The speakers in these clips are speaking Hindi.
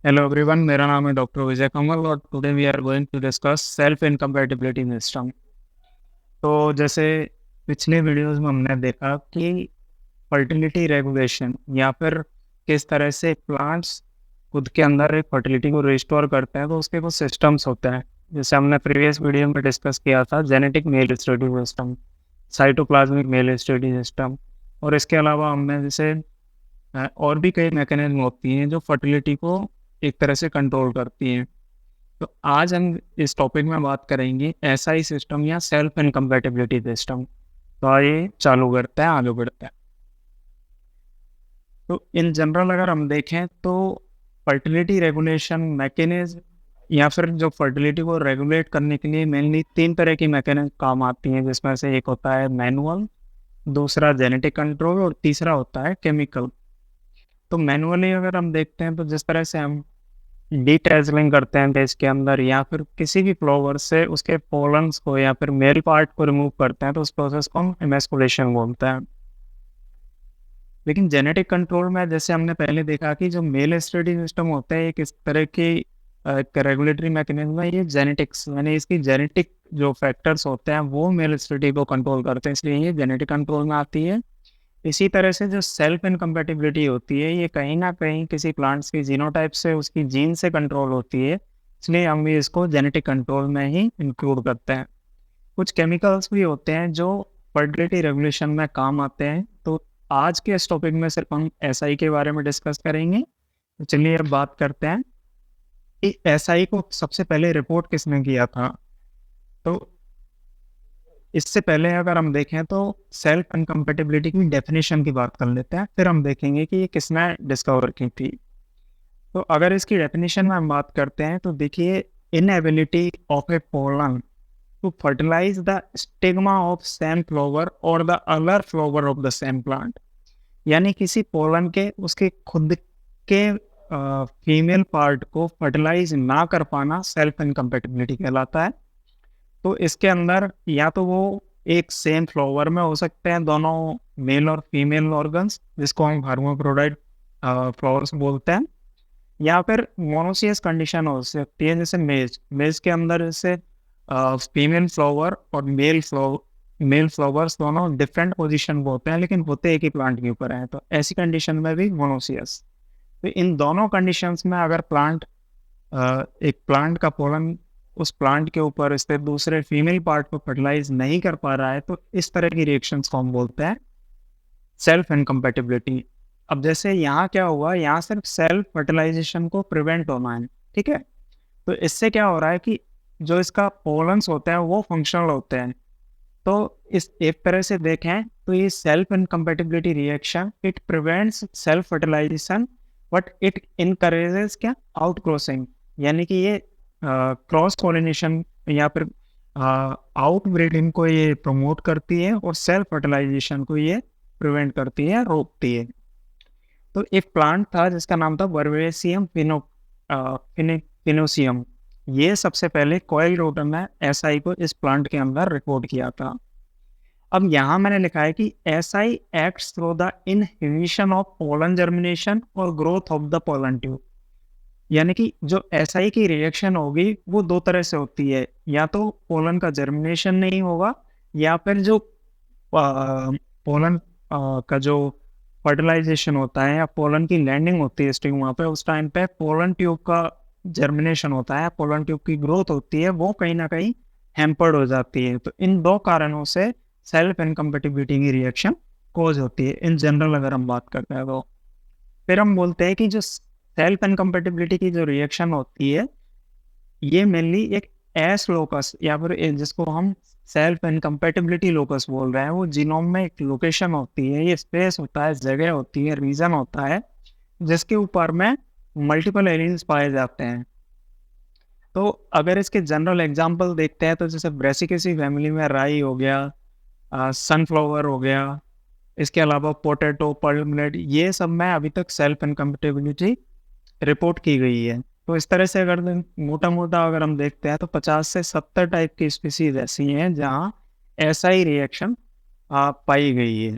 हेलो एवरीवन, मेरा नाम है डॉक्टर विजय कमल और today we are going to discuss self incompatibility system. तो जैसे पिछले वीडियोस में हमने देखा कि फर्टिलिटी रेगुलेशन या फिर किस तरह से प्लांट्स खुद के अंदर एक फर्टिलिटी को रिस्टोर करते हैं, तो उसके कुछ सिस्टम्स होते हैं। जैसे हमने प्रीवियस वीडियो में डिस्कस किया था genetic male static system, cytoplasmic male static system, और इसके अलावा हमने जैसे और भी कई मैकेनिज्म होती हैं जो फर्टिलिटी को एक तरह से कंट्रोल करती हैं। तो आज हम इस टॉपिक में बात करेंगे एसआई सिस्टम या सेल्फ इनकम्पैटिबिलिटी सिस्टम। तो आइए चालू करते हैं, आगे बढ़ते हैं। तो इन जनरल अगर हम देखें तो फर्टिलिटी रेगुलेशन मैकेनिज्म या फिर जो फर्टिलिटी को रेगुलेट करने के लिए मेनली तीन तरह की मैकेनिज्म काम आती हैं, जिसमें से एक होता है मैनुअल, दूसरा जेनेटिक कंट्रोल और तीसरा होता है केमिकल। तो मैनुअली अगर हम देखते हैं तो जिस तरह से हम डीटैजलिंग करते हैं बेस के अंदर या फिर किसी भी फ्लावर से उसके पोलन्स को या फिर मेल पार्ट को रिमूव करते हैं, तो उस प्रोसेस को हम इमेस्कुलेशन बोलते हैं। लेकिन जेनेटिक कंट्रोल में जैसे हमने पहले देखा कि जो मेल स्टडी सिस्टम होता है एक इस तरह की रेगुलेटरी मैकेनिज्म है, ये जेनेटिक्स यानी इसकी जेनेटिक जो फैक्टर्स होते हैं वो मेल स्टडी को कंट्रोल करते हैं, इसलिए ये जेनेटिक कंट्रोल में आती है। इसी तरह से जो सेल्फ इनकम्पैटिबिलिटी होती है ये कहीं ना कहीं किसी प्लांट्स की जीनोटाइप से उसकी जीन से कंट्रोल होती है, इसलिए हम भी इसको जेनेटिक कंट्रोल में ही इंक्लूड करते हैं। कुछ केमिकल्स भी होते हैं जो फर्टिलिटी रेगुलेशन में काम आते हैं। तो आज के इस टॉपिक में सिर्फ हम एसआई के बारे में डिस्कस करेंगे। तो चलिए अब बात करते हैं कि एसआई को सबसे पहले रिपोर्ट किसने किया था। तो इससे पहले अगर हम देखें तो सेल्फ इनकम्पैटिबिलिटी की डेफिनेशन की बात कर लेते हैं, फिर हम देखेंगे कि ये किसने डिस्कवर की थी। तो अगर इसकी डेफिनेशन में हम बात करते हैं तो देखिए, inability of a pollen to fertilize the stigma of same flower और the other flower of the same plant, यानी किसी पोलन के उसके खुद के फीमेल पार्ट को फर्टिलाइज ना कर पाना सेल्फ इनकम्पैटिबिलिटी कहलाता है। तो इसके अंदर या तो वो एक सेम फ्लावर में हो सकते हैं दोनों मेल और फीमेल ऑर्गन्स, जिसको हम हार्मोफ्रोडाइट फ्लावर्स बोलते हैं, या फिर मोनोसियस कंडीशन हो सकती है जैसे मेज मेज के अंदर जैसे फीमेल फ्लावर और मेल फ्लावर्स दोनों डिफरेंट पोजीशन पे होते हैं लेकिन होते एक ही प्लांट के ऊपर हैं, तो ऐसी कंडीशन में भी मोनोसियस। तो इन दोनों कंडीशंस में अगर एक प्लांट का पोलन उस प्लांट के ऊपर स्थित दूसरे फीमेल पार्ट को फर्टिलाइज नहीं कर पा रहा है, तो इस तरह की रिएक्शंस को हम बोलते हैं सेल्फ इनकम्पैटिबिलिटी। अब जैसे यहाँ क्या हुआ, यहाँ सिर्फ सेल्फ फर्टिलाइजेशन को प्रिवेंट होना है, ठीक है। तो इससे क्या हो रहा है कि जो इसका पोलन्स होते हैं वो फंक्शनल होते हैं। तो इस एक तरह से देखें तो ये self incompatibility reaction it prevents self fertilisation but it encourages क्या आउट क्रॉसिंग, यानी कि ये क्रॉस पॉलिनेशन या फिर आउट ब्रीडिंग को ये प्रमोट करती है और सेल्फ फर्टिलाइजेशन को ये प्रिवेंट करती है, रोकती है। तो एक प्लांट था जिसका नाम था बर्वेसियम फिनोसियम। ये सबसे पहले कॉइल रोटर ने एसआई को इस प्लांट के अंदर रिपोर्ट किया था। अब यहाँ मैंने लिखा है कि SI acts through the inhibition of pollen germination और growth of the pollen tube, यानी कि जो एसआई की रिएक्शन होगी वो दो तरह से होती है, या तो पोलन का जर्मिनेशन नहीं होगा या फिर जो पोलन का जो फर्टिलाइजेशन होता है या पोलन की लैंडिंग होती है स्टिग्मा पे, उस टाइम पे पोलन ट्यूब का जर्मिनेशन होता है, पोलन ट्यूब की ग्रोथ होती है, वो कहीं ना कहीं हैम्पर्ड हो जाती है। तो इन दो कारणों से सेल्फ इनकम्पैटिबिलिटी की रिएक्शन कोज होती है इन जनरल अगर हम बात करते हैं तो। फिर हम बोलते हैं कि जो सेल्फ इनकम्पैटिबिलिटी की जो रिएक्शन होती है ये मेनली एक एस लोकस या फिर जिसको हम सेल्फ इनकम्पैटिबिलिटी लोकस बोल रहे हैं, वो जीनोम में एक लोकेशन होती है, ये स्पेस होता है, जगह होती है, रीजन होता है जिसके ऊपर में मल्टीपल एलियंस पाए जाते हैं। तो अगर इसके जनरल एग्जांपल देखते हैं तो जैसे ब्रेसिकेसी फैमिली में राई हो गया, सनफ्लावर हो गया, इसके अलावा पोटैटो, पर्ल मिलेट, ये सब में अभी तक सेल्फ इनकम्पैटिबिलिटी रिपोर्ट की गई है। तो इस तरह से अगर मोटा मोटा अगर हम देखते हैं तो 50 से 70 टाइप की स्पीसीज ऐसी हैं जहाँ ऐसा ही रिएक्शन पाई गई है।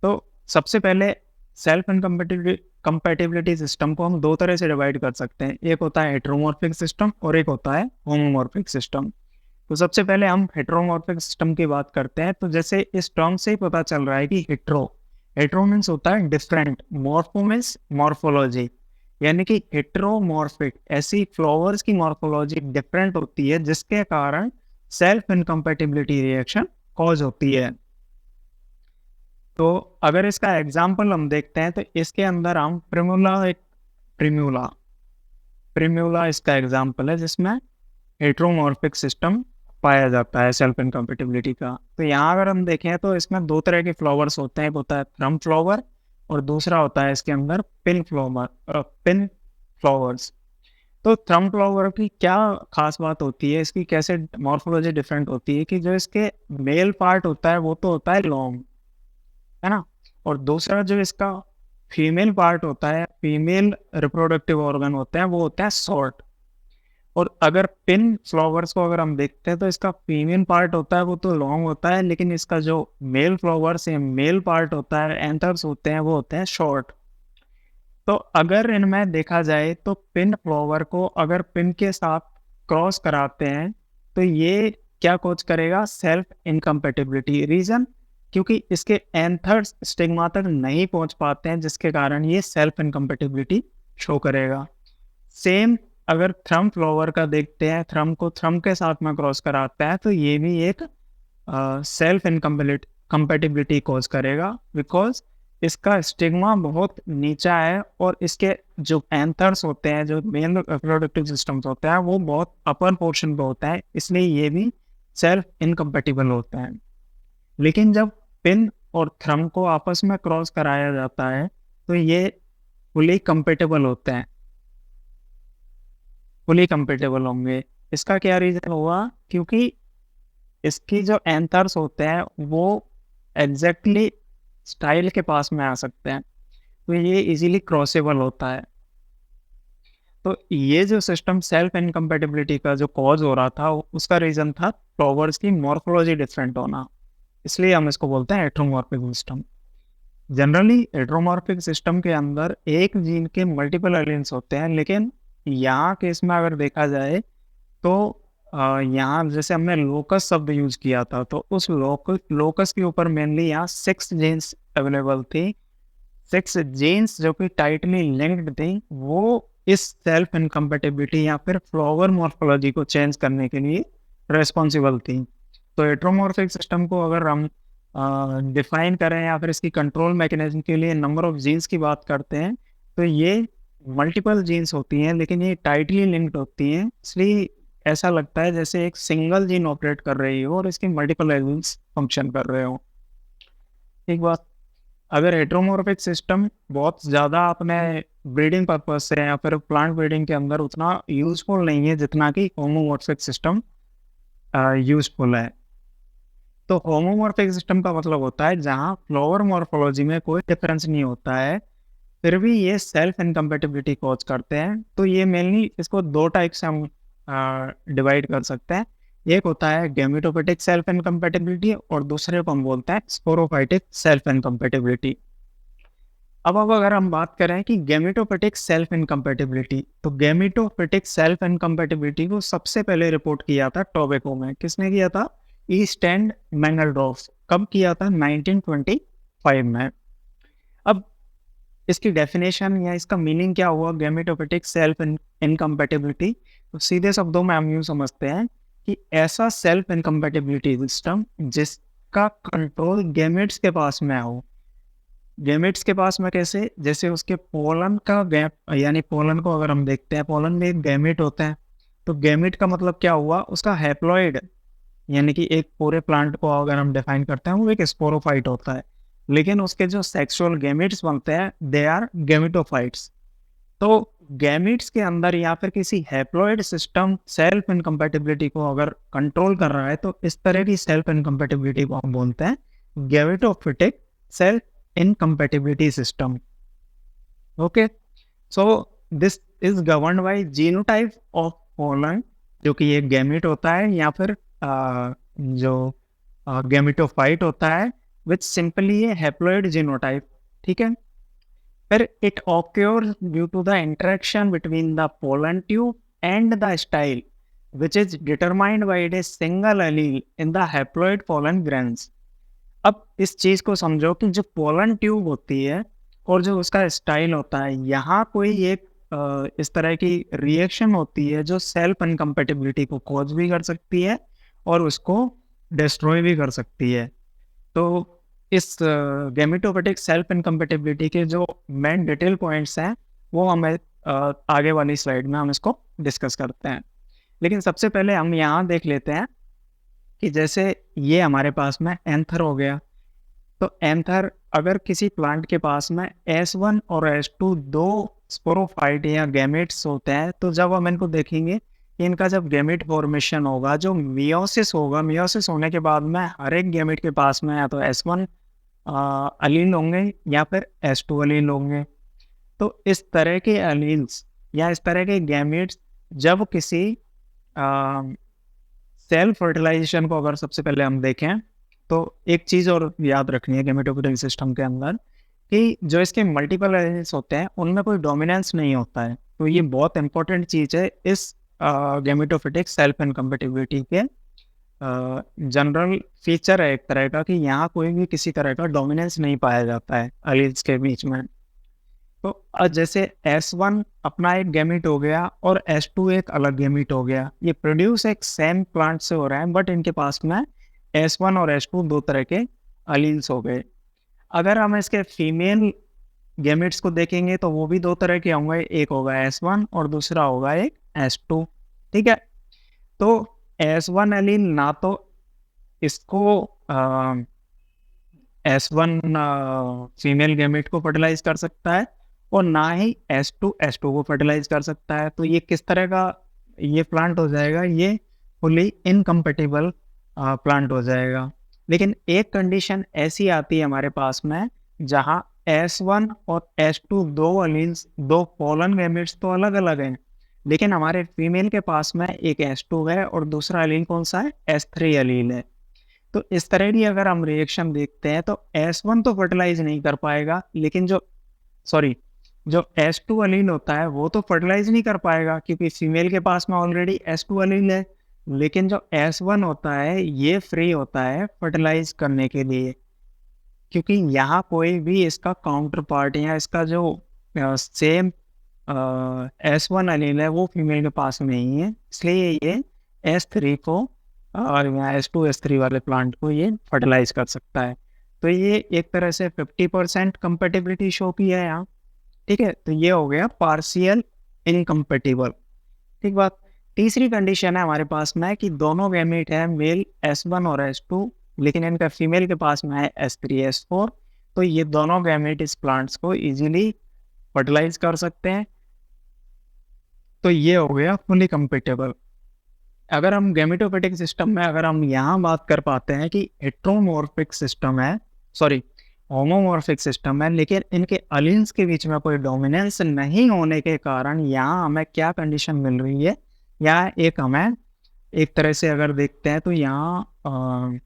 तो सबसे पहले सेल्फ इनकम्पेटिबिलिटी सिस्टम को हम दो तरह से डिवाइड कर सकते हैं, एक होता है हेटेरोमॉर्फिक सिस्टम और एक होता है होमोमॉर्फिक सिस्टम। तो सबसे पहले हम हेटेरोमॉर्फिक सिस्टम की बात करते हैं। तो जैसे इस टर्म से ही पता चल रहा है कि हेटेरो मीन्स होता है डिफरेंट, मॉर्फो मीन्स मॉर्फोलॉजी, यानी कि हेटेरोमॉर्फिक ऐसी फ्लावर्स की मॉर्फोलॉजी डिफरेंट होती है जिसके कारण सेल्फ इनकम्पेटिबिलिटी रिएक्शन कॉज होती है। तो अगर इसका एग्जाम्पल हम देखते हैं तो इसके अंदर हम प्रिम्यूला इसका एग्जाम्पल है जिसमें हेटेरोमॉर्फिक सिस्टम पाया जाता है सेल्फ इनकम्पेटिबिलिटी का। तो यहाँ अगर हम देखें तो इसमें दो तरह के फ्लावर्स होते हैं, एक होता है थ्रम फ्लावर और दूसरा होता है इसके अंदर पिन फ्लावर्स। तो थ्रम फ्लावर की क्या खास बात होती है, इसकी कैसे मॉर्फोलॉजी डिफरेंट होती है कि जो इसके मेल पार्ट होता है वो तो होता है लॉन्ग, है ना, और दूसरा जो इसका फीमेल पार्ट होता है, फीमेल रिप्रोडक्टिव ऑर्गन होते हैं, वो होता है शॉर्ट। और अगर पिन फ्लावर्स को अगर हम देखते हैं तो इसका फीमेल पार्ट होता है वो तो लॉन्ग होता है, लेकिन इसका जो मेल फ्लावर्स है, मेल पार्ट होता है, एंथर्स होते हैं, वो होते हैं शॉर्ट। तो अगर इनमें देखा जाए तो पिन फ्लावर को अगर पिन के साथ क्रॉस कराते हैं तो ये क्या कोच करेगा, सेल्फ इनकम्पेटिबिलिटी। रीजन, क्योंकि इसके एंथर्स स्टिग्मा तक नहीं पहुंच पाते हैं जिसके कारण ये सेल्फ इनकम्पेटिबिलिटी शो करेगा। सेम अगर थ्रम फ्लावर का देखते हैं, थ्रम को थ्रम के साथ में क्रॉस कराता है तो ये भी एक सेल्फ इनकम्पेटिबिलिटी कॉज करेगा, बिकॉज इसका स्टिग्मा बहुत नीचा है और इसके जो एंथर्स होते हैं, जो मेन रिप्रोडक्टिव सिस्टम्स होते हैं, वो बहुत अपर पोर्शन पे होता है, इसलिए ये भी सेल्फ इनकम्पेटिबल होता है। लेकिन जब पिन और थ्रम को आपस में क्रॉस कराया जाता है तो ये फुली कंपेटेबल होते हैं, फुली कंपेटेबल होंगे। इसका क्या रीजन हुआ, क्योंकि इसकी जो एंथर्स होते हैं वो एग्जैक्टली स्टाइल के पास में आ सकते हैं, तो ये इजीली क्रॉसेबल होता है। तो ये जो सिस्टम सेल्फ इनकम्पेटिबिलिटी का जो कॉज हो रहा था उसका रीजन था फ्लावर्स की मॉर्फोलॉजी डिफरेंट होना, इसलिए हम इसको बोलते हैं heteromorphic system. Generally heteromorphic system के अंदर एक जीन के मल्टीपल एलियंस होते हैं, लेकिन यहाँ केस में अगर देखा जाए तो यहाँ जैसे हमने लोकस शब्द यूज किया था, तो उस लोकस के ऊपर मेनली यहाँ 6 जीन्स अवेलेबल थी। 6 जीन्स जो कि टाइटली लिंक्ड थी, वो इस सेल्फ इनकम्पेटिबिलिटी या फिर फ्लावर मॉर्फोलॉजी को चेंज करने के लिए रेस्पॉन्सिबल थी। तो हेटेरोमॉर्फिक सिस्टम को अगर हम डिफाइन करें या फिर इसकी कंट्रोल मैकेनिज्म के लिए नंबर ऑफ जीन्स की बात करते हैं तो ये मल्टीपल जीन्स होती हैं, लेकिन ये टाइटली लिंक्ड होती हैं, इसलिए ऐसा लगता है जैसे एक सिंगल जीन ऑपरेट कर रही हो और इसके मल्टीपल एलिमेंट्स फंक्शन कर रहे हो। एक बात, अगर हेटेरोमॉर्फिक सिस्टम बहुत ज़्यादा अपने ब्रीडिंग पर्पज से या फिर प्लांट ब्रीडिंग के अंदर उतना यूजफुल नहीं है जितना कि होमोमॉर्फिक सिस्टम यूजफुल है। तो होमोमॉर्फिक सिस्टम का मतलब होता है जहाँ फ्लावर मॉर्फोलॉजी में कोई डिफरेंस नहीं होता है, फिर भी ये सेल्फ इनकम्पेटिबिलिटी कॉज करते हैं। तो ये मेनली इसको दो टाइप से हम डिवाइड कर सकते हैं, एक होता है गैमेटोफिटिक सेल्फ इनकम्पेटिबिलिटी और दूसरे को हम बोलते हैं स्पोरोफाइटिक सेल्फ इनकम्पेटिबिलिटी। अब अगर हम बात करें कि गैमेटोफिटिक सेल्फ इनकम्पेटिबिलिटी, तो गैमेटोफिटिक सेल्फ इनकम्पेटिबिलिटी को सबसे पहले रिपोर्ट किया था टोबैको में। किसने किया था? East and Mangelsdorf. कब किया था? 1925 में। अब इसकी डेफिनेशन या इसका मीनिंग क्या हुआ गैमेटोफिटिक सेल्फ इनकम्पेटिबिलिटी? तो सीधे शब्दों में हम यूँ समझते हैं कि ऐसा सेल्फ इनकम्पेटिबिलिटी सिस्टम जिसका कंट्रोल गैमेट्स के पास में हो। गैमेट्स के पास में कैसे? जैसे उसके पोलन का गैप, यानी पोलन को अगर हम देखते हैं, पोलन में एक गैमेट होता है, तो गैमेट का मतलब क्या हुआ? उसका हैप्लॉइड, यानी कि एक पूरे प्लांट को अगर हम डिफाइन करते हैं वो एक स्पोरोफाइट होता है, लेकिन उसके जो सेक्सुअल गैमेट्स बनते हैं दे आर गैमेटोफाइट्स। तो गैमेट्स के अंदर या फिर किसी हैप्लॉइड सिस्टम सेल्फ इनकम्पेटिबिलिटी को अगर कंट्रोल कर रहा है तो इस तरह की सेल्फ इनकम्पेटिबिलिटी को हम बोलते हैं gametophytic self incompatibility system. Okay, so this is governed bye genotype of pollen, जो कि एक गैमेट होता है या फिर जो गैमेटोफाइट होता है विच सिंपली है हैप्लॉइड जीनोटाइप। ठीक है, फिर it occurs due to the interaction between the pollen tube and the style which is determined by a single allele in the haploid pollen grains. अब इस चीज को समझो कि जो पोलन ट्यूब होती है और जो उसका स्टाइल होता है, यहाँ कोई एक इस तरह की रिएक्शन होती है जो सेल्फ इनकम्पेटिबिलिटी को कॉज भी कर सकती है और उसको डिस्ट्रॉय भी कर सकती है। तो इस गैमेटोफिटिक सेल्फ इनकम्पेटिबिलिटी के जो मेन डिटेल पॉइंट्स हैं वो हमें आगे वाली स्लाइड में हम इसको डिस्कस करते हैं। लेकिन सबसे पहले हम यहाँ देख लेते हैं कि जैसे ये हमारे पास में एंथर हो गया, तो एंथर अगर किसी प्लांट के पास में S1 और S2 दो स्पोरोफाइट या गैमेट्स होते हैं, तो जब हम इनको देखेंगे कि इनका जब गैमेट फॉर्मेशन होगा, जो मियोसिस होगा, मियोसिस होने के बाद में हर एक गैमेट के पास में या तो S1 अलील होंगे या फिर S2 अलील होंगे। तो इस तरह के अलील्स या इस तरह के गैमेट्स जब किसी सेल्फ फर्टिलाइजेशन को अगर सबसे पहले हम देखें, तो एक चीज़ और याद रखनी है गैमेटोफिटिक सिस्टम के अंदर कि जो इसके मल्टीपल एलिमेंट्स होते हैं उनमें कोई डोमिनेंस नहीं होता है। तो ये बहुत इंपॉर्टेंट चीज़ है इस गैमेटोफिटिक सेल्फ इनकम्पेटिबिलिटी के जनरल फीचर है एक तरह का, कि यहाँ कोई भी किसी तरह का डोमिनेंस नहीं पाया जाता है एलील्स के बीच में। तो जैसे S1 अपना एक गैमेट हो गया और S2 एक अलग गैमेट हो गया, ये प्रोड्यूस एक सेम प्लांट से हो रहा है, बट इनके पास में S1 और S2 दो तरह के अलील्स हो गए। अगर हम इसके फीमेल गैमेट्स को देखेंगे तो वो भी दो तरह के होंगे, एक होगा S1 और दूसरा होगा एक S2। ठीक है, तो S1 एलील ना तो इसको S1 फीमेल गैमेट को फर्टिलाइज कर सकता है और ना ही S2 को फर्टिलाइज कर सकता है। तो ये किस तरह का ये प्लांट हो जाएगा, ये फुली इनकम्पेटिबल प्लांट हो जाएगा। लेकिन एक कंडीशन ऐसी आती है हमारे पास में जहाँ S1 और S2 दो अलील्स, दो पोलन गैमेट्स तो अलग अलग हैं, लेकिन हमारे फीमेल के पास में एक S2 है और दूसरा अलील कौन सा है, S3 अलील है। तो इस तरह की अगर हम रिएक्शन देखते हैं तो S1 तो फर्टिलाइज नहीं कर पाएगा, लेकिन जो S2 अलील होता है वो तो फर्टिलाइज नहीं कर पाएगा क्योंकि फीमेल के पास में ऑलरेडी S2 अलील है। लेकिन जो S1 होता है ये फ्री होता है फर्टिलाइज करने के लिए, क्योंकि यहाँ कोई भी इसका काउंटर पार्ट या इसका जो सेम S1 अलील है वो फीमेल के पास में नहीं है, इसलिए ये S3 को और S2 S3 वाले प्लांट को ये फर्टिलाइज कर सकता है। तो ये एक तरह से 50% कंपेटिबिलिटी शो किया है यहाँ। ठीक है, तो ये हो गया पार्शियल इनकम्पेटिबल। ठीक बात। तीसरी कंडीशन है हमारे पास में कि दोनों गैमेट है मेल S1 और S2, लेकिन इनका फीमेल के पास में है S3 S4, तो ये दोनों गैमेट इस प्लांट्स को इजीली फर्टिलाइज कर सकते हैं। तो ये हो गया फुली कंपेटेबल। अगर हम गैमेटोफिटिक सिस्टम में अगर हम यहाँ बात कर पाते हैं कि हेट्रोमॉर्फिक सिस्टम है, होमोमॉर्फिक सिस्टम है, लेकिन इनके अलील्स के बीच में कोई डोमिनेंस नहीं होने के कारण यहाँ हमें क्या कंडीशन मिल रही है, यहाँ एक हमें एक तरह से अगर देखते हैं तो यहाँ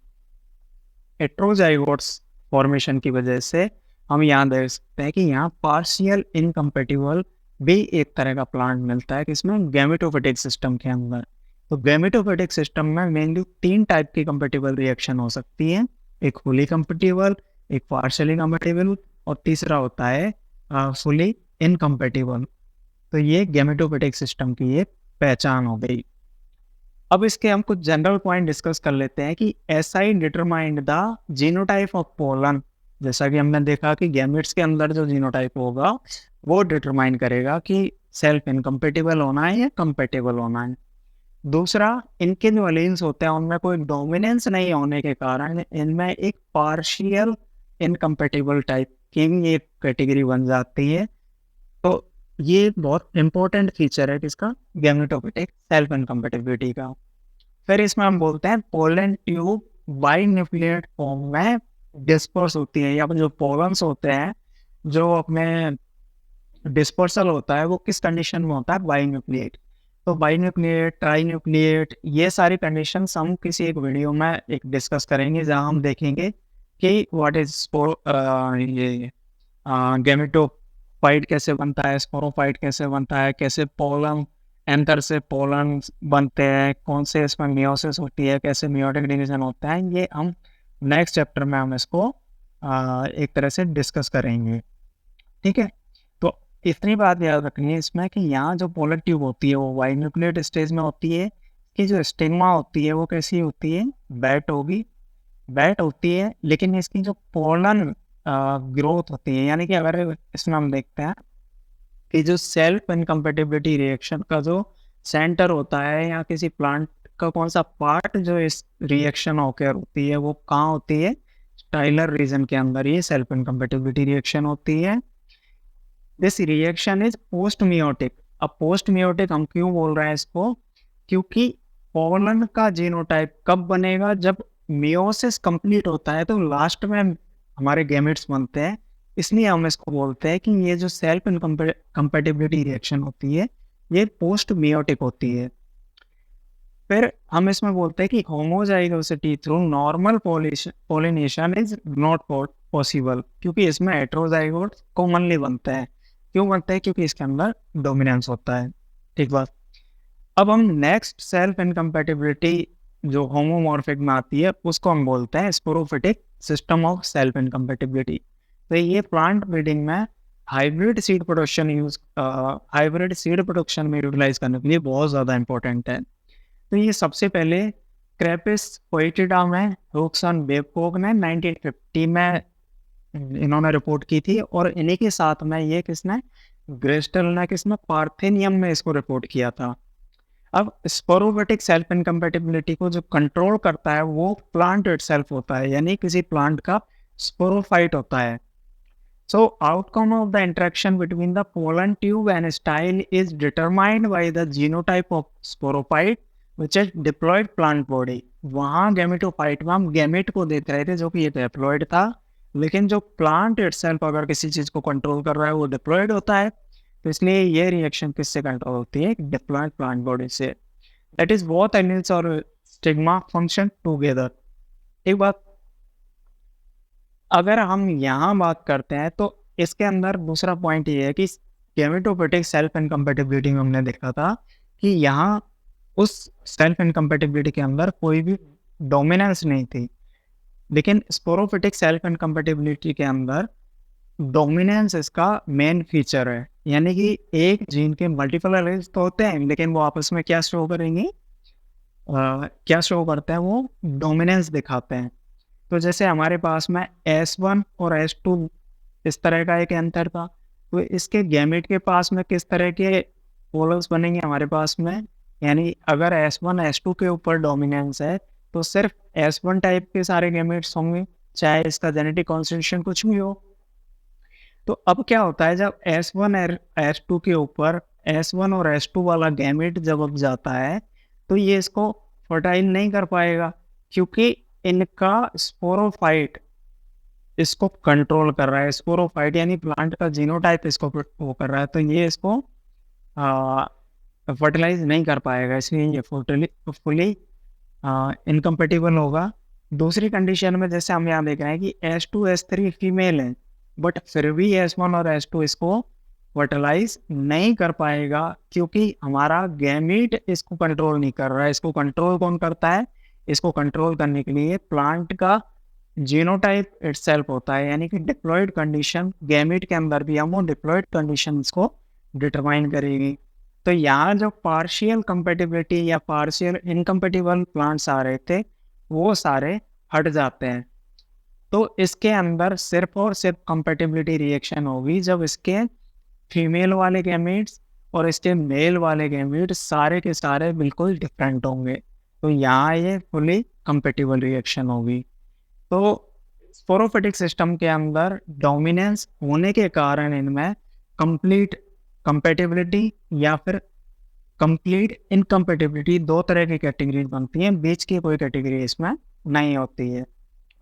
हेट्रोजाइगोट्स फॉर्मेशन की वजह से हम यहाँ देख सकते हैं कि यहाँ पार्शियल इनकम्पेटिबल भी एक तरह का प्लांट मिलता है किसमें, गैमेटोफिटिक सिस्टम के अंदर। तो गैमेटोफिटिक सिस्टम में मेनली 3 टाइप की कंपेटिबल रिएक्शन हो सकती है, एक फुली कंपेटिबल, एक पार्शियली कंपेटिबल और तीसरा होता है फुली इनकम्पेटिबल। तो ये गैमेटोफिटिक सिस्टम की एक पहचान हो गई। अब इसके हम कुछ जनरल पॉइंट डिस्कस कर लेते हैं कि SI determined the genotype of pollen. जैसा कि हमने देखा कि गैमेट्स के अंदर जो जीनोटाइप होगा वो डिटरमाइन करेगा कि सेल्फ इनकम्पेटिबल होना है या कंपेटिबल होना है। दूसरा, इनके जो अलील्स होते हैं उनमें कोई डोमिनेंस नहीं होने के कारण इनमें एक पार्शियल इनकम्पेटिबल टाइप की भी एक कैटेगरी बन जाती है। तो ये बहुत इंपॉर्टेंट फीचर है किसका, गैमेटोफिटिक सेल्फ इनकम्पेटिबिलिटी का। फिर इसमें हम बोलते हैं पोलन ट्यूब बाइन्यूक्लिएट फॉर्म में डिस्पर्स होती है, या जो पोलन्स होते हैं जो अपने डिस्पर्सल होता है वो किस कंडीशन में होता है, बाइन्यूक्लिएट। तो बाइन्यूक्लिएट, ट्राइन्यूक्लिएट, ये सारी कंडीशंस हम किसी एक वीडियो में एक डिस्कस करेंगे जहां हम देखेंगे कि व्हाट इज ये गैमेटो स्पोरोफाइट कैसे बनता है, स्पोरोफाइट कैसे बनता है, कैसे पोलन एंथर से पोलन बनते हैं, कौन से इसमें मियोसिस होती है, कैसे मियोटिक डिवीजन होता है, ये हम नेक्स्ट चैप्टर में हम इसको एक तरह से डिस्कस करेंगे। ठीक है, तो इतनी बात याद रखनी है इसमें कि यहाँ जो पोलर ट्यूब होती है वो बाइन्यूक्लिएट स्टेज में होती है, कि जो स्टिग्मा होती है वो कैसी होती है, बैट होगी, बैट होती है, लेकिन इसकी जो पोलन ग्रोथ होती है, यानी कि अगर इसमें हम देखते हैं कि जो सेल्फ इनकम्पेटिबिलिटी रिएक्शन का जो सेंटर होता है या किसी प्लांट का कौन सा पार्ट जो इस रिएक्शन होकर होती है वो कहाँ होती है, टाइलर रीजन के अंदर ये सेल्फ इनकम्पेटिबिलिटी रिएक्शन होती है। This reaction is post meiotic. अब पोस्ट मियोटिक हम क्यों बोल रहे हैं इसको, क्योंकि पोलन का जीनोटाइप कब बनेगा, जब मियोसिस कंप्लीट होता है तो लास्ट में हमारे गैमेट्स बनते हैं, इसलिए हम इसको बोलते हैं कि ये जो सेल्फ इनकम्पेटिबिलिटी रिएक्शन होती है ये पोस्ट मियोटिक होती है। फिर हम इसमें बोलते हैं कि homozygosity through normal pollination is not possible, क्योंकि इसमें हेटेरोजाइगोट कॉमनली बनता है। क्यों बनता है, क्योंकि इसके अंदर डोमिनेंस होता है। ठीक बात। अब हम नेक्स्ट सेल्फ इनकम्पेटिबिलिटी जो होमोमॉर्फिक में आती है उसको हम बोलते हैं sporophytic system of self incompatibility. तो ये प्लांट ब्रीडिंग में हाइब्रिड सीड प्रोडक्शन में यूटिलाइज करने के लिए बहुत ज़्यादा इंपॉर्टेंट है। तो ये सबसे पहले क्रेपिस पोइटिडा में रोक्सन बेबकोक ने 1950 में इन्होंने रिपोर्ट की थी, और इन्हीं के साथ में ये किसने, ग्रेस्टल ने किसने, पार्थेनियम में इसको रिपोर्ट किया था। अब स्पोरोफिटिक सेल्फ इनकम्पेटिबिलिटी को जो कंट्रोल करता है वो प्लांट इटसेल्फ होता है, यानी किसी प्लांट का स्पोरोफाइट होता है। So outcome of the interaction between the pollen tube and style is determined by the genotype of sporophyte which is diploid plant body। वहाँ गैमेटोफाइट में हम गैमेट को देख रहे थे जो कि ये डिप्लॉयड था, लेकिन जो प्लांट इटसेल्फ अगर किसी चीज़ को कंट्रोल कर रहा है वो डिप्लॉयड होता है, तो इसलिए ये रिएक्शन किससे कंट्रोल होती है, डिप्लॉयड प्लांट बॉडी से। दैट इज बोथ एनिल्स और स्टिग्मा फंक्शन टुगेदर। एक बात अगर हम यहाँ बात करते हैं तो इसके अंदर दूसरा पॉइंट ये है कि गैमेटोफिटिक सेल्फ इनकम्पेटिबिलिटी में हमने देखा था कि यहाँ उस सेल्फ इनकम्पेटिबिलिटी के अंदर कोई भी डोमिनेंस नहीं थी, लेकिन स्पोरोफिटिक सेल्फ इनकम्पेटिबिलिटी के अंदर डोमिनेंस इसका मेन फीचर है, यानी कि एक जीन के मल्टीपल एलील्स तो होते हैं लेकिन वो आपस में क्या शो करेंगे, क्या शो करते हैं, वो डोमिनेंस दिखाते हैं। तो जैसे हमारे पास में S1 और S2 इस तरह का एक अंतर था, तो इसके गैमेट के पास में किस तरह के पोलर्स बनेंगे हमारे पास में, यानी अगर S1 S2 के ऊपर डोमिनेंस है तो सिर्फ S1 टाइप के सारे गैमेट्स होंगे, चाहे इसका जेनेटिक कॉन्स्टिट्यूशन कुछ भी हो। तो अब क्या होता है, जब S1 और S2 के ऊपर S1 और S2 वाला गैमेट जब अब जाता है तो ये इसको फर्टाइल नहीं कर पाएगा, क्योंकि इनका स्पोरोफाइट इसको कंट्रोल कर रहा है। स्पोरोफाइट यानी प्लांट का जीनोटाइप इसको वो कर रहा है, तो ये इसको फर्टिलाइज नहीं कर पाएगा, इसलिए ये फुली इनकम्पेटिबल होगा। दूसरी कंडीशन में जैसे हम यहाँ देख रहे हैं कि S2 S3 फीमेल है, बट फिर भी S1 और S2 इसको फर्टिलाइज नहीं कर पाएगा, क्योंकि हमारा गैमीट इसको कंट्रोल नहीं कर रहा है। इसको कंट्रोल कौन करता है, इसको कंट्रोल करने के लिए प्लांट का जीनोटाइप इटसेल्फ होता है, यानी कि डिप्लॉयड कंडीशन गैमेट के अंदर भी हम वो डिप्लॉयड कंडीशंस को डिटरमाइन करेगी। तो यहाँ जो पार्शियल कंपेटिबिलिटी या पार्शियल इनकम्पेटिबल प्लांट्स आ रहे थे वो सारे हट जाते हैं। तो इसके अंदर सिर्फ और सिर्फ कंपेटिबिलिटी रिएक्शन होगी जब इसके फीमेल वाले गैमेट्स और इसके मेल वाले गैमेट्स सारे के सारे बिल्कुल डिफरेंट होंगे, तो यहाँ ये फुली कंपेटिबल रिएक्शन होगी। तो स्पोरोफिटिक सिस्टम के अंदर डोमिनेंस होने के कारण इनमें कंप्लीट कंपेटिबिलिटी या फिर कंप्लीट इनकम्पेटिबिलिटी दो तरह की कैटेगरी बनती हैं, बीच की कोई कैटेगरी इसमें नहीं होती है।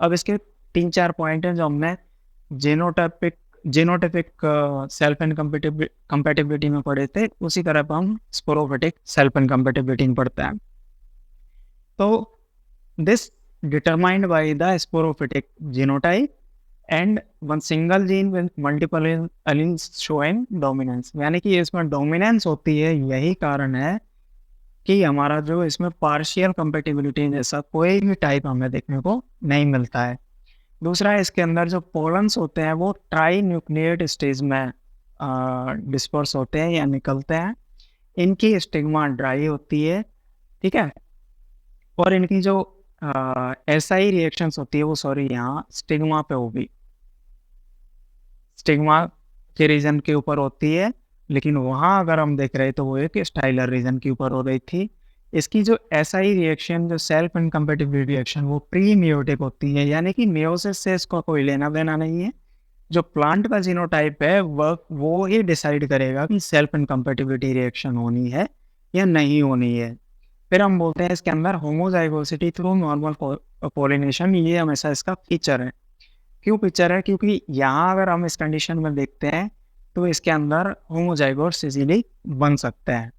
अब इसके 3-4 पॉइंट हैं जो हमने जीनोटाइपिक सेल्फ इनकम्पेटिबिलिटी में पढ़े थे, उसी तरह पर हम स्पोरोफिटिक सेल्फ इनकम्पेटिबिलिटी में पढ़ते हैं। तो this determined by the sporophytic genotype and one single gene with multiple alleles showing dominance, यानी कि इसमें डोमिनेंस होती है। यही कारण है कि हमारा जो इसमें पार्शियल कंपैटिबिलिटी जैसा कोई भी टाइप हमें देखने को नहीं मिलता है। दूसरा, इसके अंदर जो पोलन्स होते हैं वो ट्राई न्यूक्लिएट स्टेज में डिस्पर्स होते हैं या निकलते हैं। इनकी स्टिग्मा ड्राई होती है, ठीक है। और इनकी जो एसआई रिएक्शंस होती है वो यहाँ स्टिग्मा पे होगी, स्टिग्मा के रीजन के ऊपर होती है, लेकिन वहाँ अगर हम देख रहे तो वो एक स्टाइलर रीजन के ऊपर हो रही थी। इसकी जो एसआई रिएक्शन, जो सेल्फ इनकम्पेटिबिलिटी रिएक्शन, वो प्री मियोटिक होती है, यानी कि मियोसिस से इसका कोई लेना देना नहीं है। जो प्लांट का जीनोटाइप है वो ही डिसाइड करेगा कि सेल्फ इनकम्पेटिबिलिटी रिएक्शन होनी है या नहीं होनी है। फिर हम बोलते हैं इसके अंदर होमोजाइगोसिटी थ्रू नॉर्मल पोलिनेशन, ये हमेशा इसका फीचर है। क्यों फीचर है? क्योंकि यहाँ अगर हम इस कंडीशन में देखते हैं तो इसके अंदर होमोजाइगोट्स इजीली बन सकते हैं।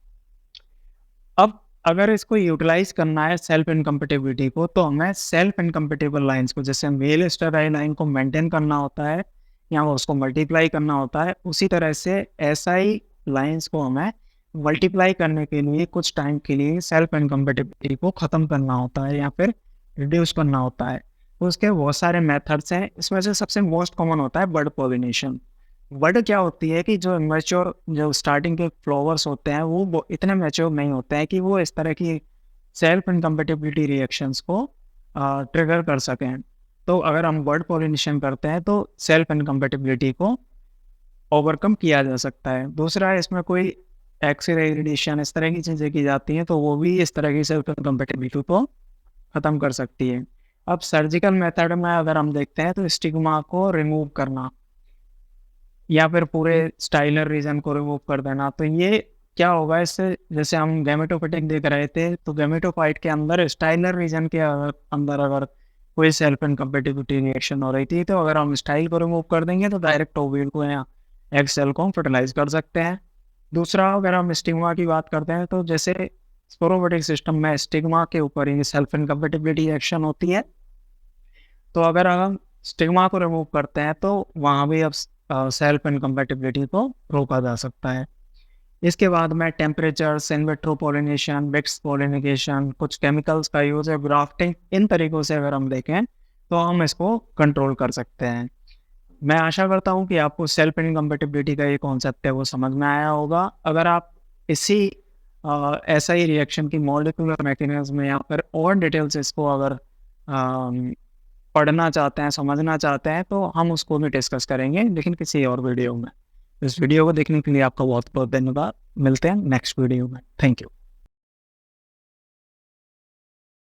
अब अगर इसको यूटिलाइज करना है सेल्फ इनकम्पेटिबिलिटी को, तो हमें सेल्फ इनकम्पेटिबल लाइंस को, जैसे मेल स्टेराइल लाइन को मेंटेन करना होता है या उसको मल्टीप्लाई करना होता है, उसी तरह से एसआई लाइंस को हमें मल्टीप्लाई करने के लिए कुछ टाइम के लिए सेल्फ इनकम्पेटिबिलिटी को ख़त्म करना होता है या फिर रिड्यूस करना होता है। उसके बहुत सारे मेथड्स हैं, इसमें से सबसे मोस्ट कॉमन होता है बर्ड पॉलिनेशन। बर्ड क्या होती है कि जो मैच्योर, जो स्टार्टिंग के फ्लावर्स होते हैं वो इतने मैच्योर नहीं होते हैं कि वो इस तरह की सेल्फ इनकम्पेटिबिलिटी रिएक्शंस को ट्रिगर कर सकें। तो अगर हम बर्ड पॉलिनेशन करते हैं तो सेल्फ इनकम्पेटिबिलिटी को ओवरकम किया जा सकता है। दूसरा, इसमें कोई एक्स-रे रेडिएशन इस तरह की चीज़ें की जाती हैं तो वो भी इस तरह की सेल्फ इनकम्पेटिबिलिटी को ख़त्म कर सकती है। अब सर्जिकल मेथड में अगर हम देखते हैं तो स्टिग्मा को रिमूव करना या फिर पूरे स्टाइलर रीजन को रिमूव कर देना, तो ये क्या होगा इससे, जैसे हम गैमेटोफाइटिक देख रहे थे तो गैमेटोफाइट के अंदर स्टाइलर रीजन के अंदर अगर कोई सेल्फ इनकम्पेटिबिलिटी रिएक्शन हो रही थी तो अगर हम स्टाइल को रिमूव कर देंगे तो डायरेक्ट ओव्यूल को या एग सेल को फर्टिलाइज कर सकते हैं। दूसरा, अगर हम स्टिग्मा की बात करते हैं तो जैसे स्पोरोफाइटिक सिस्टम में स्टिग्मा के ऊपर ही सेल्फ इनकम्पेटिबिलिटी रिएक्शन होती है, तो अगर हम स्टिग्मा को रिमूव करते हैं तो वहाँ भी अब सेल्फ इनकम्पेटिबिलिटी को रोका जा सकता है। इसके बाद में temperature, in vitro pollination, mixed pollination, कुछ केमिकल्स का यूज़ है, ग्राफ्टिंग, इन तरीक़ों से अगर हम देखें तो हम इसको कंट्रोल कर सकते हैं। मैं आशा करता हूँ कि आपको सेल्फ इनकम्पेटिबिलिटी का ये कॉन्सेप्ट है वो समझ में आया होगा। अगर आप इसी ऐसा ही रिएक्शन की मॉलिक्यूलर मैकेनिज्म या फिर और डिटेल्स इसको अगर पढ़ना चाहते हैं, समझना चाहते हैं, तो हम उसको भी डिस्कस करेंगे, लेकिन किसी और वीडियो में। इस वीडियो को देखने के लिए आपका बहुत बहुत धन्यवाद। मिलते हैं नेक्स्ट वीडियो में। Thank you.